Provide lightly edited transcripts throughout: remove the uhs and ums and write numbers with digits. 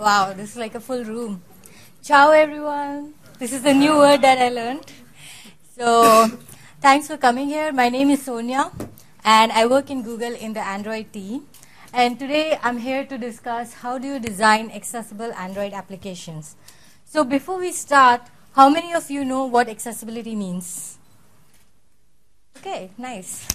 Wow, this is like a full room. Ciao, everyone. This is a new word that I learned. So, thanks for coming here. My name is Sonia, and I work in Google in the Android team. And today I'm here to discuss how do you design accessible Android applications. So, before we start, how many of you know what accessibility means? Okay, nice.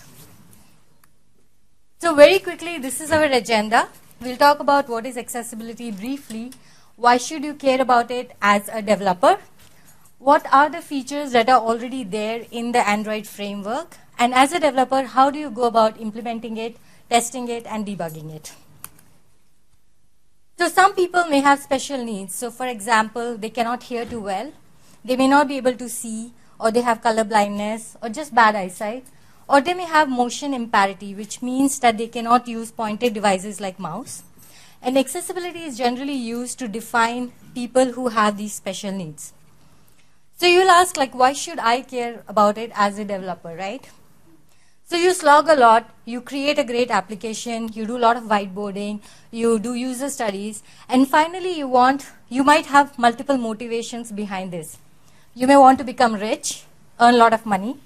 So, very quickly, this is our agenda. We'll talk about what is accessibility briefly. Why should you care about it as a developer? What are the features that are already there in the Android framework? And as a developer, how do you go about implementing it, testing it, and debugging it? So some people may have special needs. So for example, they cannot hear too well. They may not be able to see, or they have color blindness, or just bad eyesight. Or they may have motion impairity, which means that they cannot use pointed devices like mouse. And accessibility is generally used to define people who have these special needs. So you'll ask, like, why should I care about it as a developer, right? So you slog a lot, you create a great application, you do a lot of whiteboarding, you do user studies, and finally you might have multiple motivations behind this. You may want to become rich, earn a lot of money.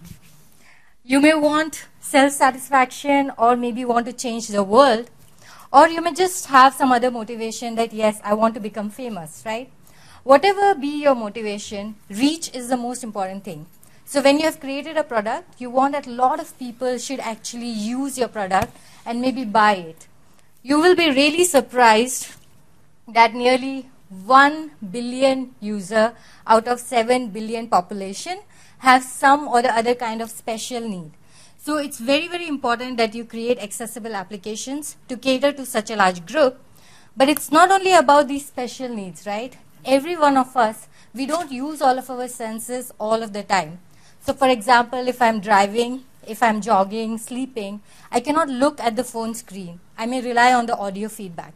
You may want self-satisfaction, or maybe want to change the world. Or you may just have some other motivation that, yes, I want to become famous, right? Whatever be your motivation, reach is the most important thing. So when you have created a product, you want that a lot of people should actually use your product and maybe buy it. You will be really surprised that nearly 1 billion user out of 7 billion population have some or the other kind of special need. So it's very, very important that you create accessible applications to cater to such a large group. But it's not only about these special needs, right? Every one of us, we don't use all of our senses all of the time. So for example, if I'm driving, if I'm jogging, sleeping, I cannot look at the phone screen. I may rely on the audio feedback.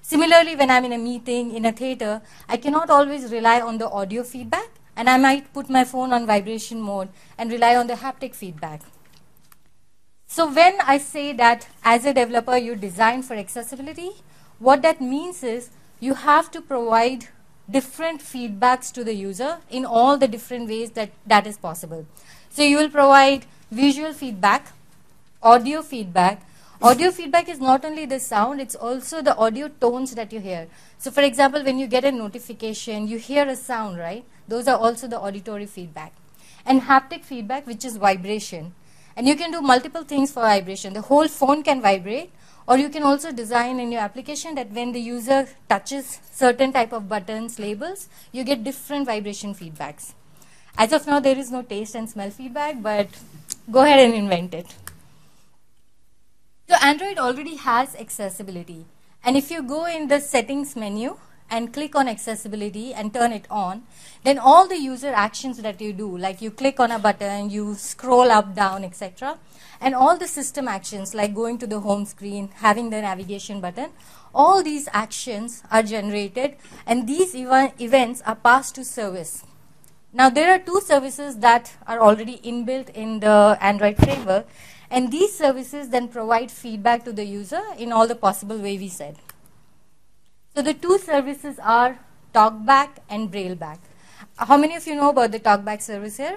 Similarly, when I'm in a meeting, in a theater, I cannot always rely on the audio feedback, and I might put my phone on vibration mode and rely on the haptic feedback. So when I say that as a developer you design for accessibility, what that means is you have to provide different feedbacks to the user in all the different ways that is possible. So you will provide visual feedback, audio feedback. Audio feedback is not only the sound, it's also the audio tones that you hear. So for example, when you get a notification, you hear a sound, right? Those are also the auditory feedback. And haptic feedback, which is vibration. And you can do multiple things for vibration. The whole phone can vibrate, or you can also design in your application that when the user touches certain type of buttons, labels, you get different vibration feedbacks. As of now, there is no taste and smell feedback, but go ahead and invent it. So Android already has accessibility. And if you go in the settings menu and click on accessibility and turn it on, then all the user actions that you do, like you click on a button, you scroll up, down, etc., and all the system actions like going to the home screen, having the navigation button, all these actions are generated, and these events are passed to service. Now there are two services that are already inbuilt in the Android framework, and these services then provide feedback to the user in all the possible way we said. So the two services are TalkBack and BrailleBack. How many of you know about the TalkBack service here?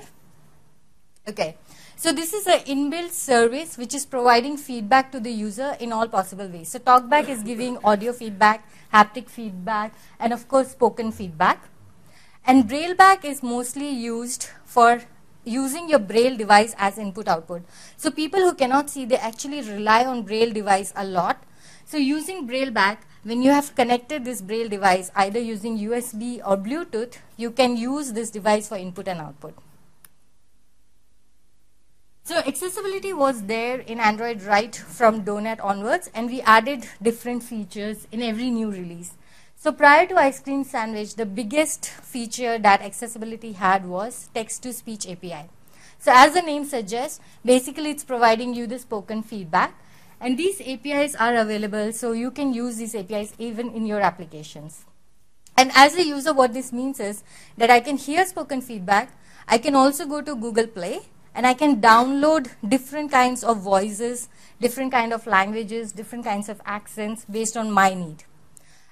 Okay. So this is an inbuilt service which is providing feedback to the user in all possible ways. So TalkBack is giving audio feedback, haptic feedback, and of course spoken feedback. And BrailleBack is mostly used for using your Braille device as input-output. So people who cannot see, they actually rely on Braille device a lot. So using BrailleBack, when you have connected this Braille device, either using USB or Bluetooth, you can use this device for input and output. So accessibility was there in Android right from Donut onwards, and we added different features in every new release. So prior to Ice Cream Sandwich, the biggest feature that accessibility had was text-to-speech API. So as the name suggests, basically it's providing you the spoken feedback. And these APIs are available, so you can use these APIs even in your applications. And as a user, what this means is that I can hear spoken feedback. I can also go to Google Play, and I can download different kinds of voices, different kind of languages, different kinds of accents based on my need.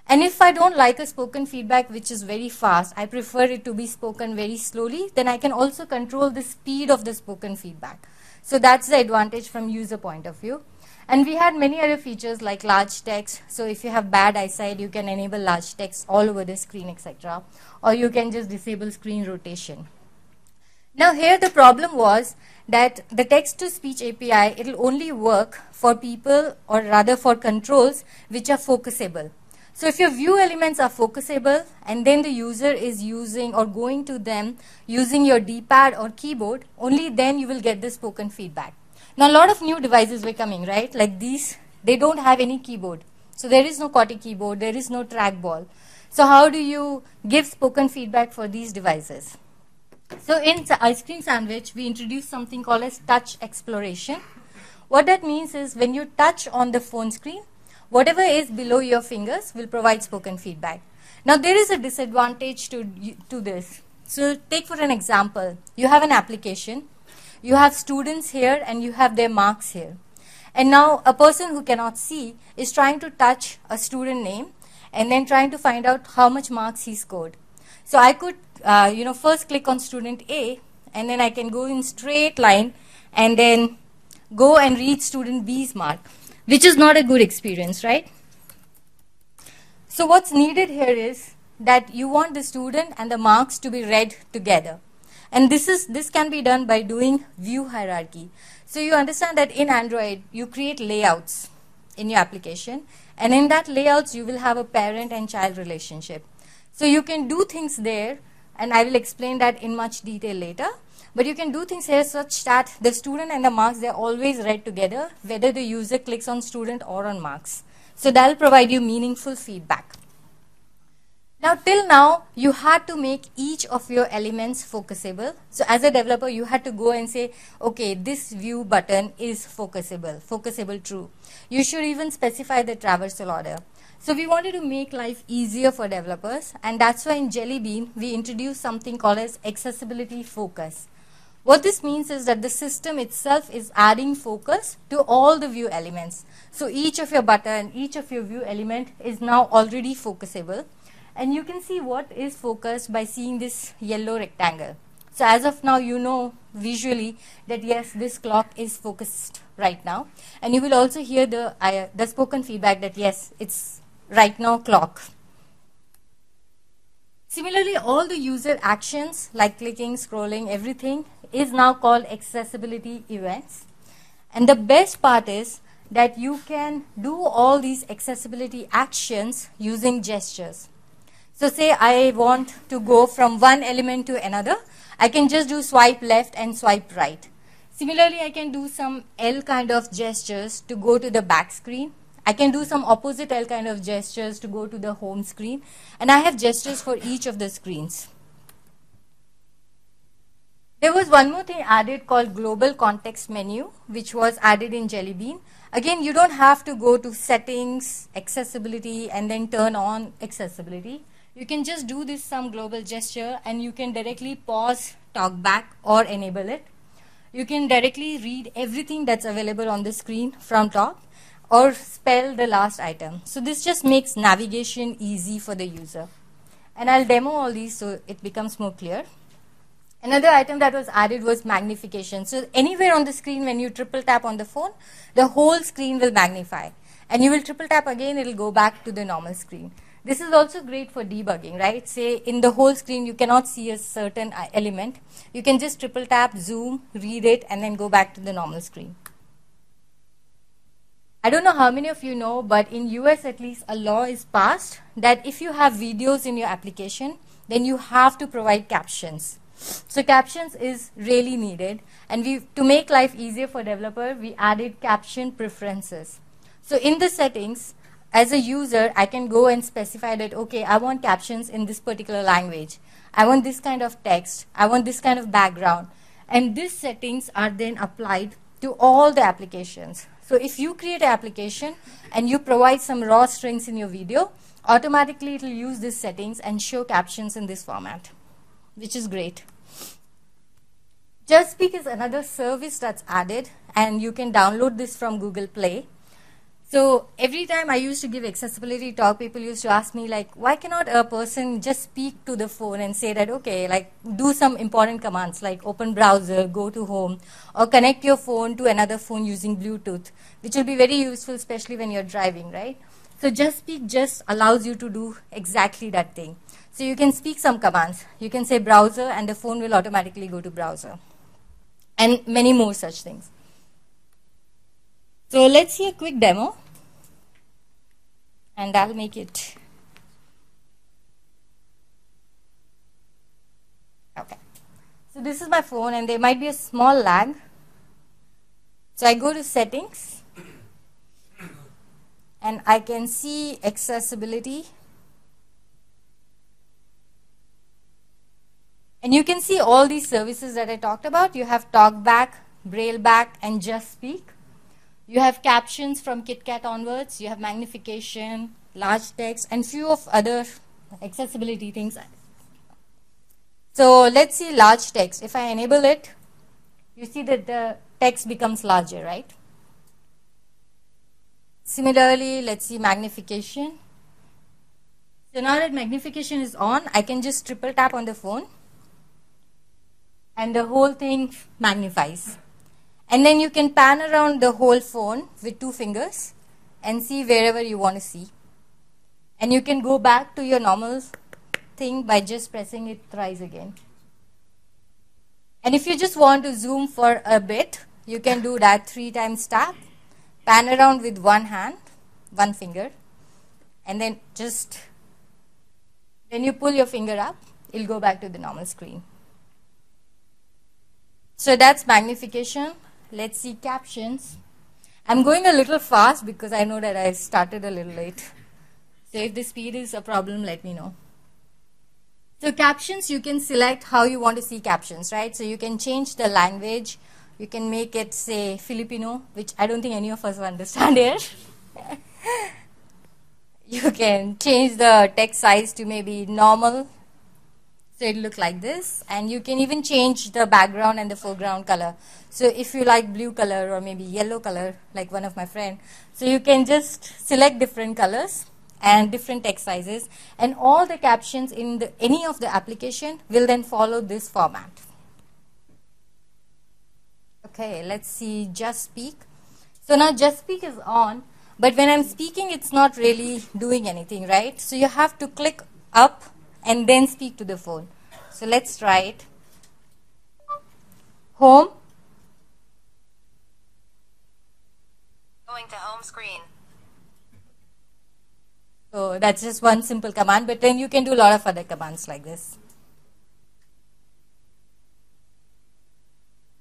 And if I don't like a spoken feedback which is very fast, I prefer it to be spoken very slowly, then I can also control the speed of the spoken feedback. So that's the advantage from user point of view. And we had many other features like large text. So if you have bad eyesight, you can enable large text all over the screen, etc. Or you can just disable screen rotation. Now here the problem was that the text-to-speech API, it will only work for people, or rather for controls, which are focusable. So if your view elements are focusable and then the user is using or going to them using your D-pad or keyboard, only then you will get the spoken feedback. Now a lot of new devices were coming, right? Like these, they don't have any keyboard. So there is no QWERTY keyboard, there is no trackball. So how do you give spoken feedback for these devices? So in Ice Cream Sandwich, we introduced something called as touch exploration. What that means is when you touch on the phone screen, whatever is below your fingers will provide spoken feedback. Now there is a disadvantage to this. So take for an example, you have an application, you have students here and you have their marks here. And now a person who cannot see is trying to touch a student name and then trying to find out how much marks he scored. So I could first click on student A and then I can go in straight line and then go and read student B's mark, which is not a good experience, right? So what's needed here is that you want the student and the marks to be read together. And this can be done by doing view hierarchy. So you understand that in Android, you create layouts in your application. And in that layouts, you will have a parent and child relationship. So you can do things there, and I will explain that in much detail later. But you can do things here such that the student and the marks, they're always read together, whether the user clicks on student or on marks. So that will provide you meaningful feedback. Now, till now, you had to make each of your elements focusable. So as a developer, you had to go and say, okay, this view button is focusable true. You should even specify the traversal order. So we wanted to make life easier for developers, and that's why in Jelly Bean, we introduced something called as accessibility focus. What this means is that the system itself is adding focus to all the view elements. So each of your button, each of your view element is now already focusable. And you can see what is focused by seeing this yellow rectangle. So as of now, you know visually that yes, this clock is focused right now. And you will also hear the spoken feedback that yes, it's right now clock. Similarly, all the user actions like clicking, scrolling, everything is now called accessibility events. And the best part is that you can do all these accessibility actions using gestures. So say I want to go from one element to another, I can just do swipe left and swipe right. Similarly, I can do some L kind of gestures to go to the back screen. I can do some opposite L kind of gestures to go to the home screen. And I have gestures for each of the screens. There was one more thing added called Global Context Menu, which was added in Jelly Bean. Again, you don't have to go to Settings, Accessibility, and then turn on accessibility. You can just do this some global gesture and you can directly pause, talk back, or enable it. You can directly read everything that's available on the screen from top or spell the last item. So this just makes navigation easy for the user. And I'll demo all these so it becomes more clear. Another item that was added was magnification. So anywhere on the screen when you triple tap on the phone, the whole screen will magnify. And you will triple tap again, it will go back to the normal screen. This is also great for debugging, right? Say in the whole screen you cannot see a certain element. You can just triple tap, zoom, read it, and then go back to the normal screen. I don't know how many of you know, but in US at least a law is passed that if you have videos in your application, then you have to provide captions. So captions is really needed, and to make life easier for developer, we added caption preferences. So in the settings, as a user, I can go and specify that, okay, I want captions in this particular language. I want this kind of text. I want this kind of background. And these settings are then applied to all the applications. So if you create an application and you provide some raw strings in your video, automatically it will use these settings and show captions in this format, which is great. JustSpeak is another service that's added, and you can download this from Google Play. So every time I used to give accessibility talk, people used to ask me like, why cannot a person just speak to the phone and say that, okay, like do some important commands like open browser, go to home, or connect your phone to another phone using Bluetooth, which will be very useful, especially when you're driving, right? So just speak just allows you to do exactly that thing. So you can speak some commands. You can say browser and the phone will automatically go to browser. And many more such things. So let's see a quick demo. And I'll make it. Okay. So this is my phone and there might be a small lag. So I go to settings and I can see accessibility. And you can see all these services that I talked about. You have TalkBack, BrailleBack, and Just Speak. You have captions from KitKat onwards. You have magnification, large text, and few of other accessibility things. So let's see large text. If I enable it, you see that the text becomes larger, right? Similarly, let's see magnification. So now that magnification is on, I can just triple tap on the phone and the whole thing magnifies. And then you can pan around the whole phone with 2 fingers and see wherever you want to see. And you can go back to your normal thing by just pressing it thrice again. And if you just want to zoom for a bit, you can do that 3 times tap, pan around with one hand, 1 finger, and then just when you pull your finger up, it'll go back to the normal screen. So that's magnification. Let's see captions. I'm going a little fast because I know that I started a little late. So if the speed is a problem, let me know. So captions, you can select how you want to see captions, right? So you can change the language. You can make it, say, Filipino, which I don't think any of us will understand here. You can change the text size to maybe normal. So it look like this, and you can even change the background and the foreground color. So if you like blue color or maybe yellow color, like one of my friend, so you can just select different colors and different text sizes, and all the captions in any of the application will then follow this format. Okay, let's see Just Speak. So now Just Speak is on, but when I'm speaking, it's not really doing anything, right? So you have to click up and then speak to the phone. So let's try it. Home. Going to home screen. So that's just one simple command, but then you can do a lot of other commands like this.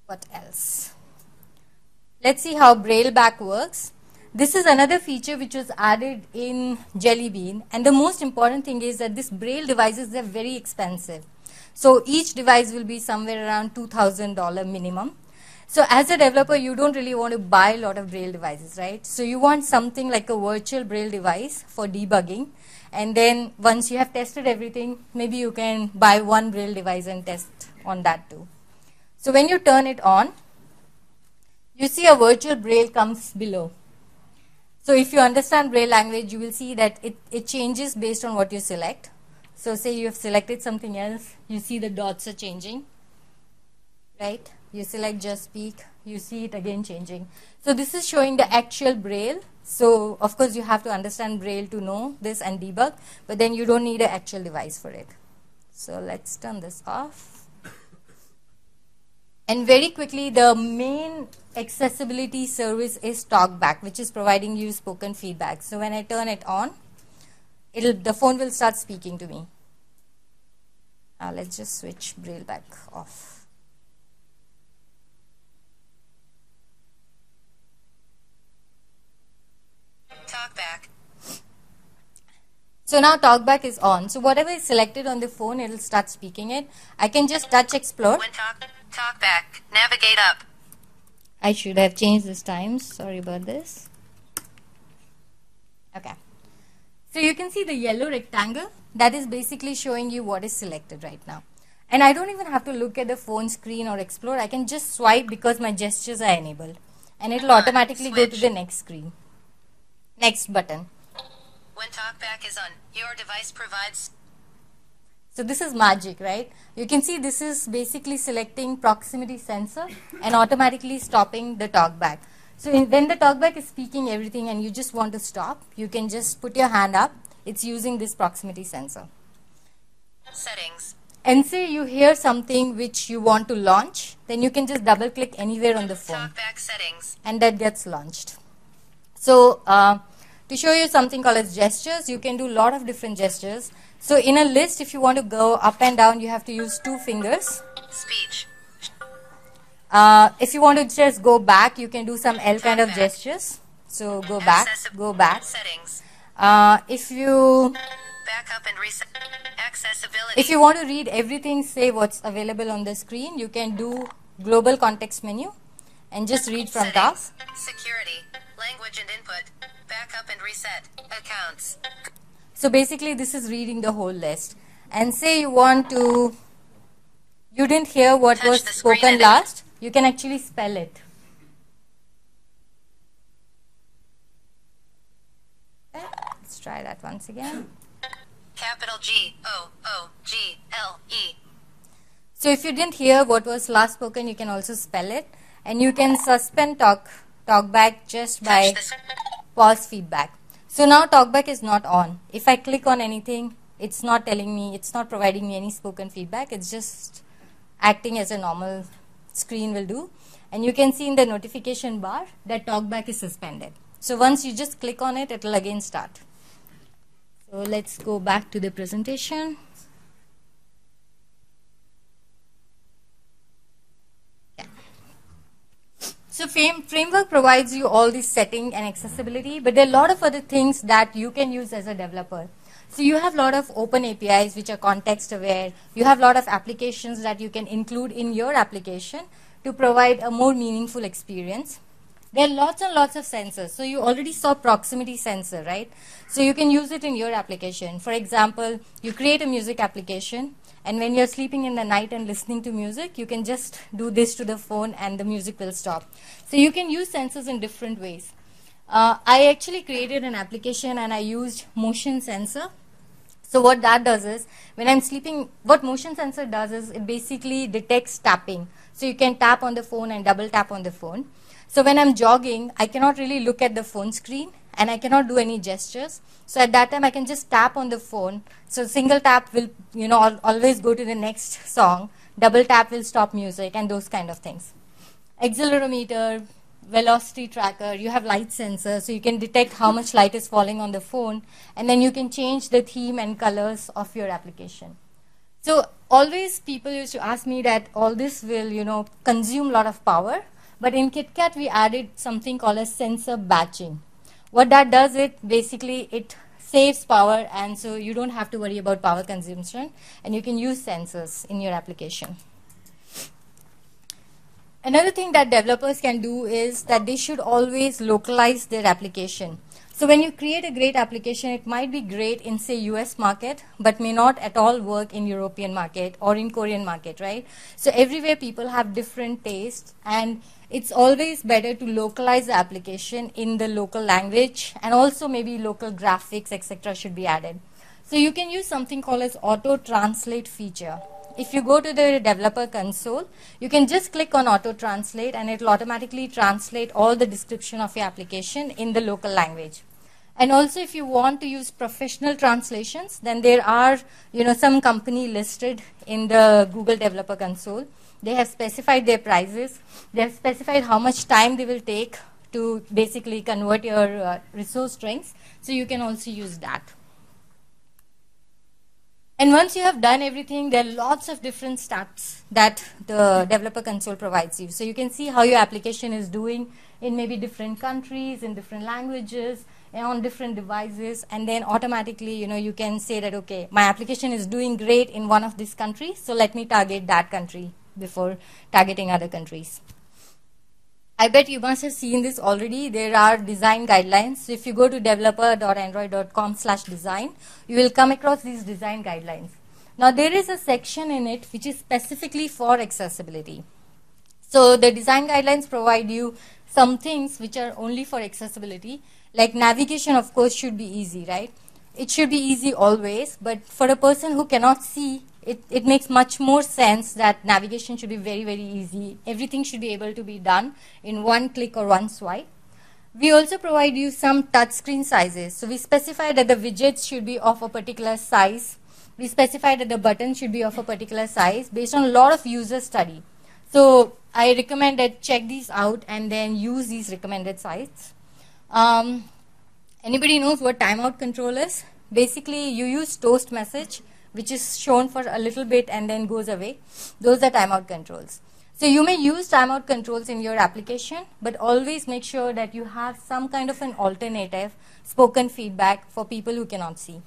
What else? Let's see how BrailleBack works. This is another feature which was added in Jelly Bean, and the most important thing is that this Braille devices are very expensive. So each device will be somewhere around $2,000 minimum. So as a developer, you don't really want to buy a lot of Braille devices, right? So you want something like a virtual Braille device for debugging, and then once you have tested everything, maybe you can buy one Braille device and test on that too. So when you turn it on, you see a virtual Braille comes below. So if you understand Braille language, you will see that it changes based on what you select. So say you have selected something else, you see the dots are changing, right? You select Just Speak, you see it again changing. So this is showing the actual Braille. So of course you have to understand Braille to know this and debug, but then you don't need an actual device for it. So let's turn this off. And very quickly, the main accessibility service is TalkBack, which is providing you spoken feedback. So when I turn it on, the phone will start speaking to me. Let's just switch BrailleBack off. TalkBack. So now TalkBack is on. So whatever is selected on the phone, it will start speaking it. I can just touch explore. When TalkBack. Navigate up. I should have changed this time. Sorry about this. Okay. So you can see the yellow rectangle. That is basically showing you what is selected right now. And I don't even have to look at the phone screen or explore. I can just swipe because my gestures are enabled. And it will automatically go to the next screen. Next button. When TalkBack is on, your device provides. So this is magic, right? You can see this is basically selecting proximity sensor and automatically stopping the talkback. So when the talkback is speaking everything and you just want to stop, you can just put your hand up. It's using this proximity sensor. Settings. And say you hear something which you want to launch, then you can just double click anywhere on the phone. TalkBack settings. And that gets launched. So to show you something called as gestures, you can do a lot of different gestures. So in a list, if you want to go up and down, you have to use 2 fingers. Speech. If you want to just go back, you can do some L kind of gestures. So go back, go back. Settings. If you Backup and reset. Accessibility. if you want to read everything, say what's available on the screen, you can do global context menu and just read from top. Settings. Security. Language and input. Backup and reset. Accounts. So basically this is reading the whole list. And say you didn't hear what Touch was the screen spoken and- last, you can actually spell it. Okay, let's try that once again. Capital G O O G L E. So if you didn't hear what was last spoken, you can also spell it. And you can suspend talkback just by Touch the pause feedback. So now talkback is not on. If I click on anything, it's not telling me, it's not providing me any spoken feedback. It's just acting as a normal screen will do. And you can see in the notification bar that talkback is suspended. So once you just click on it, it will again start. So let's go back to the presentation. So framework provides you all this setting and accessibility, but there are a lot of other things that you can use as a developer. So you have a lot of open APIs which are context aware. You have a lot of applications that you can include in your application to provide a more meaningful experience. There are lots and lots of sensors. So you already saw proximity sensor, right? So you can use it in your application. For example, you create a music application, and when you're sleeping in the night and listening to music, you can just do this to the phone and the music will stop. So you can use sensors in different ways. I actually created an application and I used motion sensor. So what that does is, when I'm sleeping, what motion sensor does is it basically detects tapping. So you can tap on the phone and double tap on the phone. So when I'm jogging, I cannot really look at the phone screen and I cannot do any gestures. So at that time, I can just tap on the phone. So single tap will, always go to the next song. Double tap will stop music and those kind of things. Accelerometer, velocity tracker, you have light sensor, so you can detect how much light is falling on the phone, and then you can change the theme and colors of your application. So always people used to ask me that all this will, consume a lot of power, but in KitKat we added something called as sensor batching. What that does, basically it saves power, and so you don't have to worry about power consumption, and you can use sensors in your application. Another thing that developers can do is that they should always localize their application. So when you create a great application, it might be great in, say, US market, but may not at all work in European market or in Korean market, right? So everywhere people have different tastes, and it's always better to localize the application in the local language, and also maybe local graphics, etc. should be added. So you can use something called as auto translate feature. If you go to the developer console, you can just click on auto translate and it will automatically translate all the description of your application in the local language. And also if you want to use professional translations, then there are some company listed in the Google developer console. They have specified their prices. They have specified how much time they will take to basically convert your resource strings. So you can also use that. And once you have done everything, there are lots of different stats that the developer console provides you. So you can see how your application is doing in maybe different countries, in different languages, and on different devices. And then automatically, you can say that, okay, my application is doing great in one of these countries, so let me target that country before targeting other countries. I bet you must have seen this already. There are design guidelines. So if you go to developer.android.com/design, you will come across these design guidelines. Now there is a section in it which is specifically for accessibility. So the design guidelines provide you some things which are only for accessibility, Like navigation, of course, should be easy, right? It should be easy always, but for a person who cannot see, it makes much more sense that navigation should be very, very easy. Everything should be able to be done in one click or one swipe. We also provide you some touchscreen sizes. So we specify that the widgets should be of a particular size. We specify that the button should be of a particular size based on a lot of user study. So I recommend that check these out and then use these recommended sizes. Anybody knows what timeout control is? Basically, you use toast message, which is shown for a little bit and then goes away. Those are timeout controls. So you may use timeout controls in your application, but always make sure that you have some kind of an alternative spoken feedback for people who cannot see.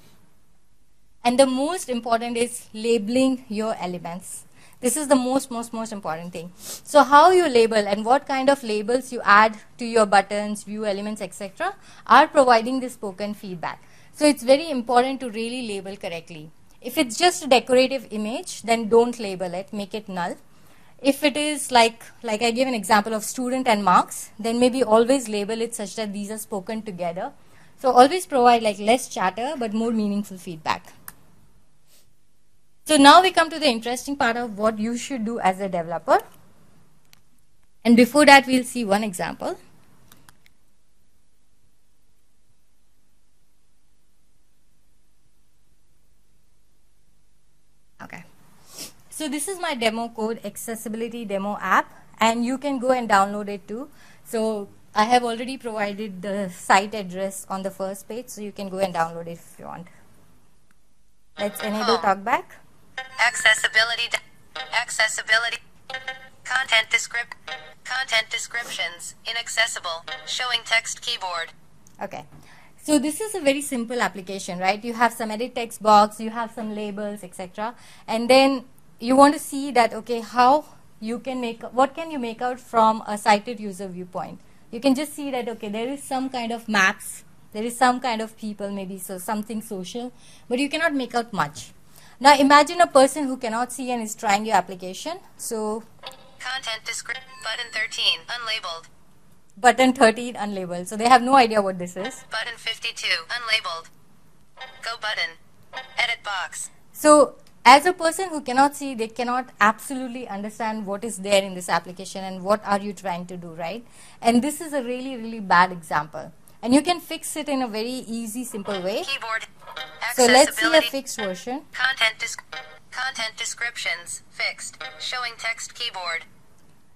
And the most important is labeling your elements. This is the most important thing. So how you label and what kind of labels you add to your buttons, view elements, etc. are providing this spoken feedback. So it's very important to really label correctly. If it's just a decorative image, then don't label it, make it null. If it is like I gave an example of student and marks, then maybe always label it such that these are spoken together. So always provide like less chatter but more meaningful feedback. So now we come to the interesting part of what you should do as a developer. And before that, we'll see one example. Okay. So this is my demo code, accessibility demo app, and you can go and download it too. So I have already provided the site address on the first page, so you can go and download it if you want. Let's enable TalkBack. Accessibility, content descriptions, inaccessible, showing text keyboard. Okay, so this is a very simple application, right? You have some edit text box, you have some labels, etc. And then you want to see that, okay, how you can make, what can you make out from a sighted user viewpoint? You can just see that, okay, there is some kind of maps, there is some kind of people, maybe so something social, but you cannot make out much. Now imagine a person who cannot see and is trying your application. So content description, button 13, unlabeled. Button 13, unlabeled. So they have no idea what this is. Button 52, unlabeled. Go button. Edit box. So as a person who cannot see, they cannot absolutely understand what is there in this application and what are you trying to do, right? And this is a really, really bad example. And you can fix it in a very easy, simple way. Keyboard. So let's see a fixed version. Content descriptions, fixed, showing text keyboard.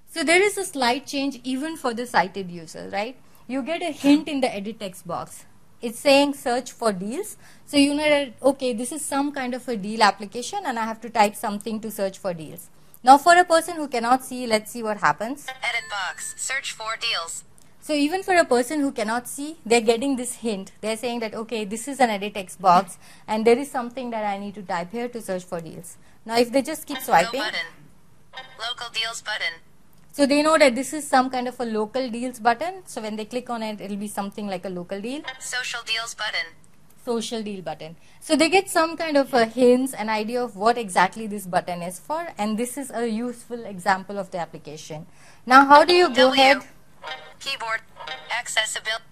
So there is a slight change even for the sighted user, right? You get a hint in the edit text box. It's saying search for deals. So you know that, okay, this is some kind of a deal application and I have to type something to search for deals. Now for a person who cannot see, let's see what happens. Edit box, search for deals. So even for a person who cannot see, they're getting this hint. They're saying that, okay, this is an edit text box and there is something that I need to type here to search for deals. Now if they just keep swiping. Go button. Local deals button. So they know that this is some kind of a local deals button. So when they click on it, it'll be something like a local deal. Social deals button. Social deal button. So they get some kind of a hints, an idea of what exactly this button is for. And this is a useful example of the application. Now how do you go ahead? Keyboard. Accessibility.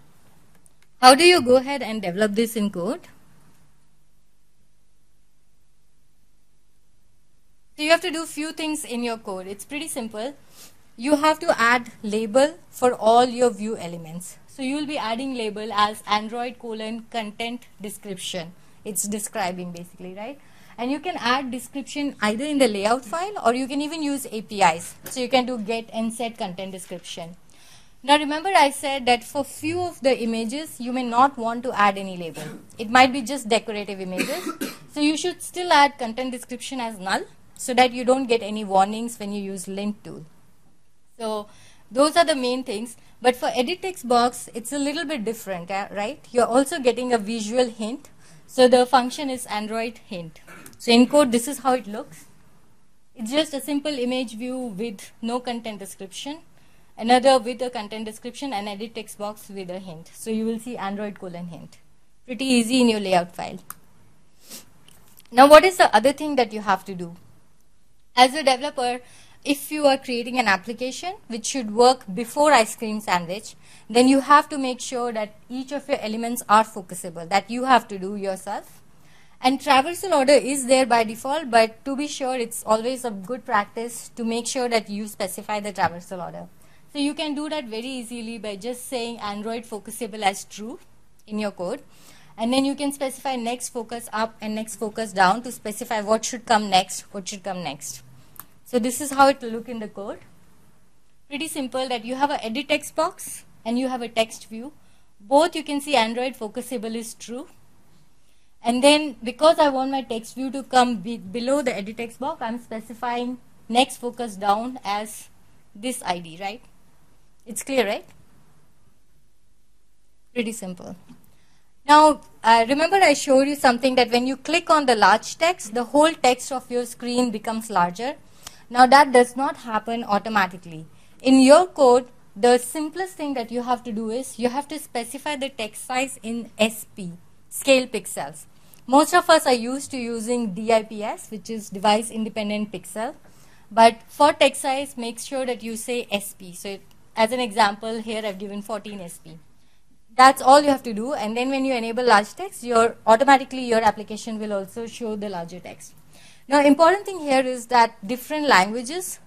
How do you go ahead and develop this in code? So you have to do few things in your code. It's pretty simple. You have to add label for all your view elements. So you will be adding label as Android : content description. It's describing basically, right? And you can add description either in the layout file or you can even use APIs. So you can do get and set content description. Now remember I said that for few of the images you may not want to add any label. It might be just decorative images. So you should still add content description as null so that you don't get any warnings when you use lint tool. So those are the main things. But for edit text box, it's a little bit different, right? You're also getting a visual hint. So the function is Android hint. So in code, this is how it looks. It's just a simple image view with no content description. Another with a content description and edit text box with a hint. So you will see Android : hint. Pretty easy in your layout file. Now what is the other thing that you have to do? As a developer, if you are creating an application which should work before ice cream sandwich, then you have to make sure that each of your elements are focusable, that you have to do yourself. And traversal order is there by default, but to be sure, it's always a good practice to make sure that you specify the traversal order. So you can do that very easily by just saying Android focusable as true in your code. And then you can specify next focus up and next focus down to specify what should come next, what should come next. So this is how it will look in the code. Pretty simple, that you have an edit text box and you have a text view. Both you can see Android focusable is true. And then because I want my text view to come below the edit text box, I'm specifying next focus down as this ID, right? It's clear, right? Pretty simple. Now, remember I showed you something that when you click on the large text, the whole text of your screen becomes larger. Now that does not happen automatically. In your code, the simplest thing that you have to do is you have to specify the text size in SP, scale pixels. Most of us are used to using DIPS, which is device independent pixel. But for text size, make sure that you say SP. So as an example, here I've given 14 SP. That's all you have to do. And then when you enable large text, automatically your application will also show the larger text. Now, important thing here is that different languages,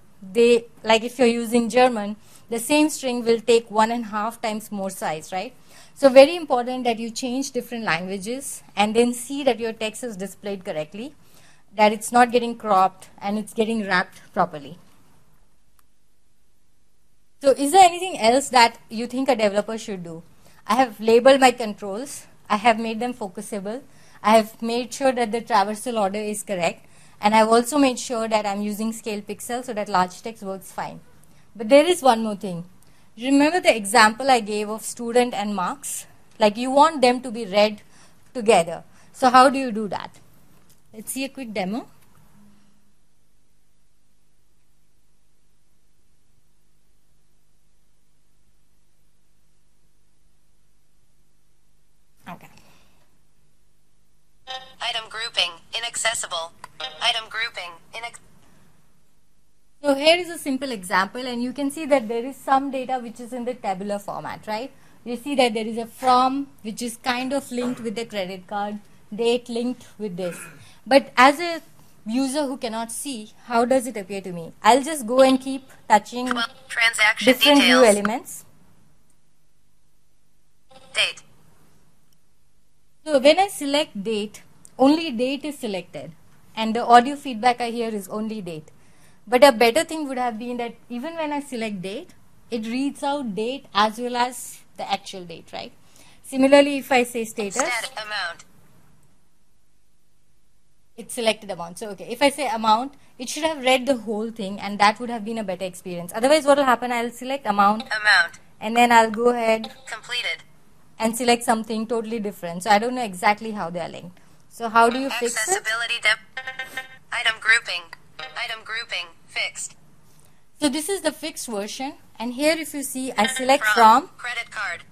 like if you're using German, the same string will take 1.5 times more size, right? So very important that you change different languages and then see that your text is displayed correctly, that it's not getting cropped and it's getting wrapped properly. So is there anything else that you think a developer should do? I have labeled my controls. I have made them focusable. I have made sure that the traversal order is correct. And I've also made sure that I'm using scale pixel so that large text works fine. But there is one more thing. Remember the example I gave of student and marks? Like you want them to be read together. So how do you do that? Let's see a quick demo. Okay. Item grouping, inaccessible. Item grouping, So here is a simple example, and you can see that there is some data which is in the tabular format, right? You see that there is a from which is kind of linked with the credit card, date linked with this. But as a user who cannot see, how does it appear to me? I'll just go and keep touching transaction different view details. elements. Date. So when I select date, only date is selected, and the audio feedback I hear is only date. But a better thing would have been that even when I select date, it reads out date as well as the actual date, right? Similarly, if I say status, Amount. it's selected amount. So, okay, if I say amount, it should have read the whole thing, and that would have been a better experience. Otherwise, what will happen, I'll select amount, and then I'll go ahead completed and select something totally different. So, I don't know exactly how they are linked. So, how do you fix it? Accessibility item grouping fixed. So, this is the fixed version, and here if you see, I select from credit card.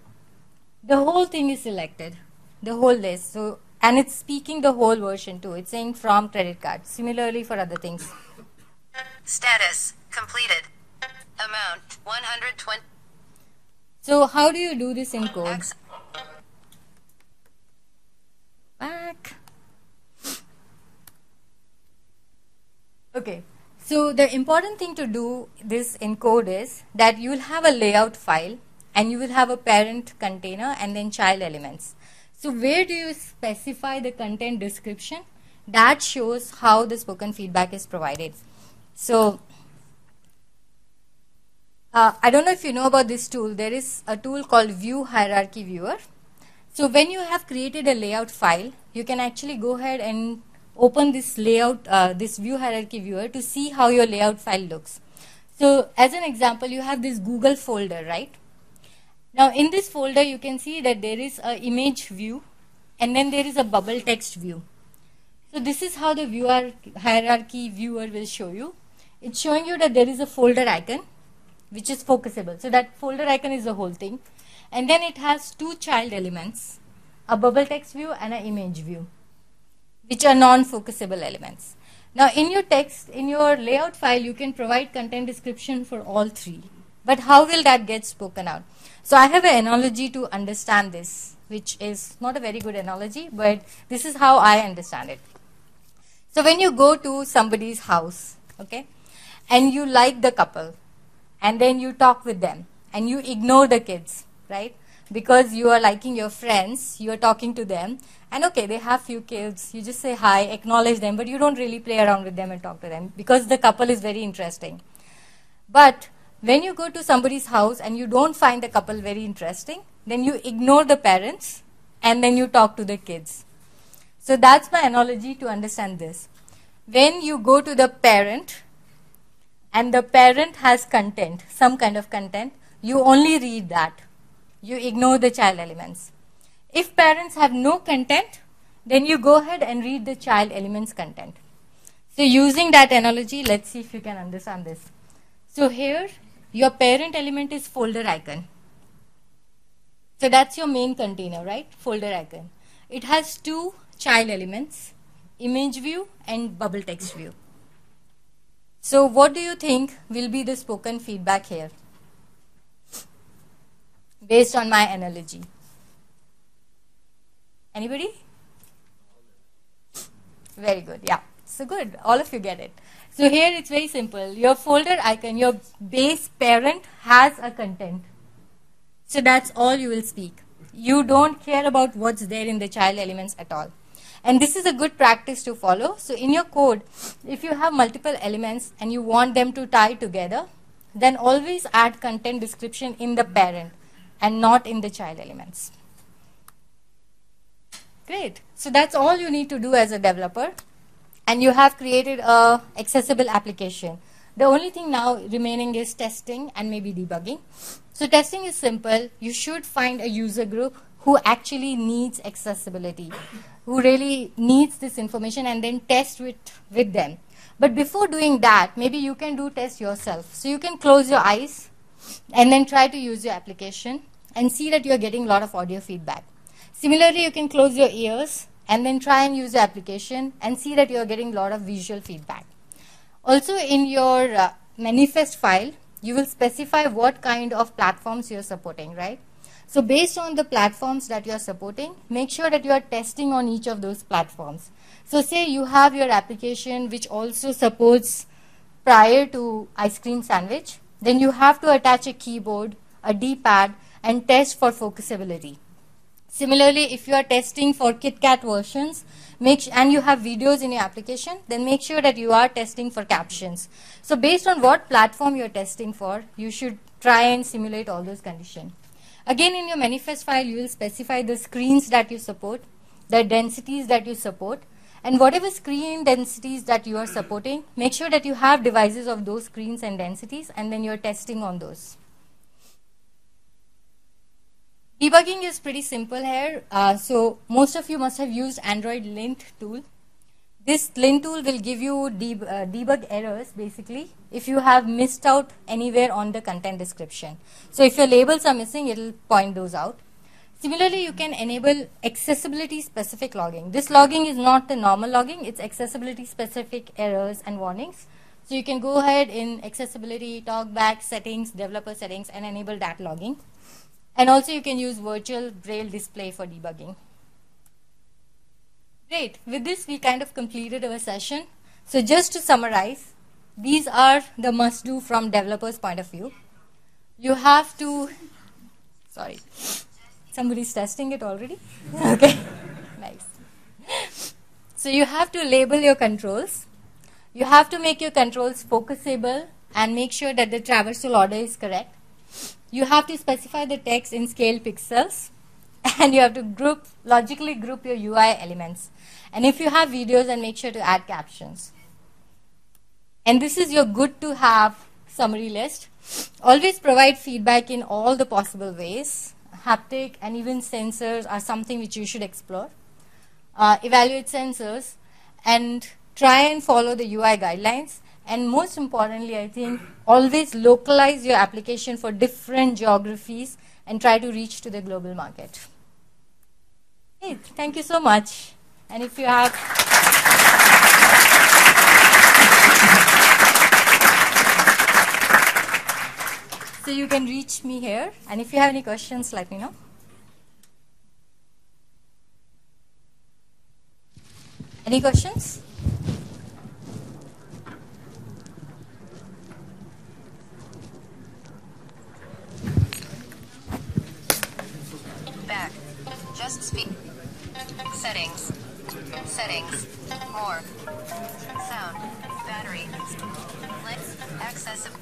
The whole thing is selected, the whole list. So, and it's speaking the whole version too. It's saying from credit card. Similarly for other things. Status completed. Amount 120. So how do you do this in code? Back. Okay. So the important thing to do this in code is that you will have a layout file and you will have a parent container and then child elements. So where do you specify the content description? That shows how the spoken feedback is provided. So I don't know if you know about this tool. There is a tool called View Hierarchy Viewer. So when you have created a layout file, you can actually go ahead and open this layout, this View Hierarchy Viewer to see how your layout file looks. So as an example, you have this Google folder, right? Now in this folder, you can see that there is an image view and then there is a bubble text view. So this is how the View Hierarchy Viewer will show you. It's showing you that there is a folder icon which is focusable. So that folder icon is the whole thing. And then it has two child elements, a bubble text view and an image view, which are non-focusable elements. Now in your text, in your layout file, you can provide content description for all three. But how will that get spoken out? So I have an analogy to understand this, which is not a very good analogy, but this is how I understand it. So when you go to somebody's house, okay, and you like the couple, and then you talk with them, and you ignore the kids, right? Because you are liking your friends, you are talking to them, and okay, they have few kids, you just say hi, acknowledge them, but you don't really play around with them and talk to them, because the couple is very interesting. But when you go to somebody's house and you don't find the couple very interesting, then you ignore the parents, and then you talk to the kids. So that's my analogy to understand this. When you go to the parent, and the parent has content, some kind of content, you only read that. You ignore the child elements. If parents have no content, then you go ahead and read the child elements content. So using that analogy, let's see if you can understand this. So here, your parent element is folder icon. So that's your main container, right? Folder icon. It has two child elements, image view and bubble text view. So what do you think will be the spoken feedback here, based on my analogy? Anybody? Very good, yeah. So good, all of you get it. So here it's very simple. Your folder icon, your base parent has a content. So that's all you will speak. You don't care about what's there in the child elements at all. And this is a good practice to follow. So in your code, if you have multiple elements and you want them to tie together, then always add content description in the parent and not in the child elements. Great. So that's all you need to do as a developer. And you have created a accessible application. The only thing now remaining is testing and maybe debugging. So testing is simple. You should find a user group who actually needs accessibility, who really needs this information, and then test with them. But before doing that, maybe you can do test yourself. So you can close your eyes and then try to use your application and see that you're getting a lot of audio feedback. Similarly, you can close your ears and then try and use the application and see that you're getting a lot of visual feedback. Also in your manifest file, you will specify what kind of platforms you're supporting, right? So based on the platforms that you're supporting, make sure that you are testing on each of those platforms. So say you have your application which also supports prior to ice cream sandwich, then you have to attach a keyboard, a D-pad, and test for focusability. Similarly, if you are testing for KitKat versions, and you have videos in your application, then make sure that you are testing for captions. So based on what platform you're testing for, you should try and simulate all those conditions. Again, in your manifest file, you will specify the screens that you support, the densities that you support, and whatever screen densities that you are supporting, make sure that you have devices of those screens and densities, and then you're testing on those. Debugging is pretty simple here. So most of you must have used Android lint tool. This lint tool will give you debug errors basically if you have missed out anywhere on the content description. So if your labels are missing, it will point those out. Similarly, you can enable accessibility specific logging. This logging is not the normal logging, it's accessibility specific errors and warnings. So you can go ahead in accessibility, talkback settings, developer settings, and enable that logging. And also you can use virtual braille display for debugging. Great. With this, we kind of completed our session. So just to summarize, these are the must-do from developer's point of view. You have to, sorry, somebody's testing it already? Okay, nice. So you have to label your controls. You have to make your controls focusable and make sure that the traversal order is correct. You have to specify the text in scale pixels, and you have to logically group your UI elements. And if you have videos, then make sure to add captions. And this is your good to have summary list. Always provide feedback in all the possible ways. Haptic and even sensors are something which you should explore. Evaluate sensors and try and follow the UI guidelines. And most importantly, I think, always localize your application for different geographies and try to reach to the global market. Hey, thank you so much. And if you have So you can reach me here, and if you have any questions, let me know. Any questions? Back. Just speak. Settings. Settings. More. Sound. Battery. Length. Accessibility.